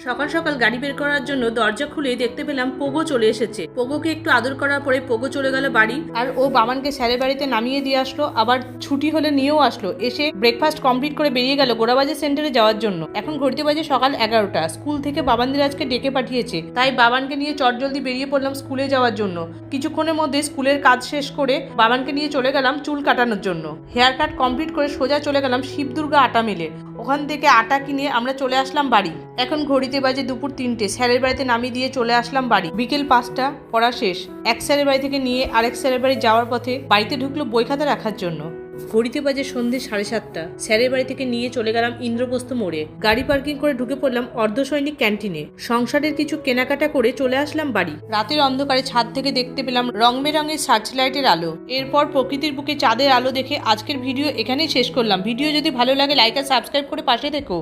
সকাল সকাল গাড়ি বের করার জন্য দরজা খুলে দেখতে পেলাম পোগো চলে এসেছে। পোগোকে একটু আদর করার পরে পোগো চলে গেল বাড়ি, আর ও বাবানকে স্যারের বাড়িতে নামিয়ে দিয়ে আসলো, আবার ছুটি হলে নিয়েও আসলো। এসে ব্রেকফাস্ট কমপ্লিট করে বেরিয়ে গেল গোড়াবাজার সেন্টারে যাওয়ার জন্য। এখন ঘড়িতে বাজে সকাল 11টা। স্কুল থেকে বাবানদের আজকে ডেকে পাঠিয়েছে, তাই বাবানকে নিয়ে চটজলদি বেরিয়ে পড়লাম স্কুলে যাওয়ার জন্য। কিছুক্ষণের মধ্যে স্কুলের কাজ শেষ করে বাবানকে নিয়ে চলে গেলাম চুল কাটানোর জন্য। হেয়ার কাট কমপ্লিট করে সোজা চলে গেলাম শিবদুর্গা আটা মিলে। ওখান থেকে আটা কিনে আমরা চলে আসলাম বাড়ি। এখন ঘড়িতে বাজে দুপুর 3টে। স্যারের বাড়িতে নামিয়ে দিয়ে চলে আসলাম বাড়ি। বিকেল 5টা, পড়া শেষ। এক স্যারের বাড়ি থেকে নিয়ে আরেক স্যারের বাড়ি যাওয়ার পথে বাড়িতে ঢুকলো বই খাতা রাখার জন্য। ঘড়িতে বাজে সন্ধ্যে 7:30। স্যারের বাড়ি থেকে নিয়ে চলে গেলাম ইন্দ্রপ্রস্থ মোড়ে। গাড়ি পার্কিং করে ঢুকে পড়লাম অর্ধসৈনিক ক্যান্টিনে। সংসারের কিছু কেনাকাটা করে চলে আসলাম বাড়ি। রাতের অন্ধকারে ছাদ থেকে দেখতে পেলাম রং বেরঙের সার্চ লাইটের আলো। এরপর প্রকৃতির বুকে চাঁদের আলো দেখে আজকের ভিডিও এখানেই শেষ করলাম। ভিডিও যদি ভালো লাগে লাইক আর সাবস্ক্রাইব করে পাশে থেকো।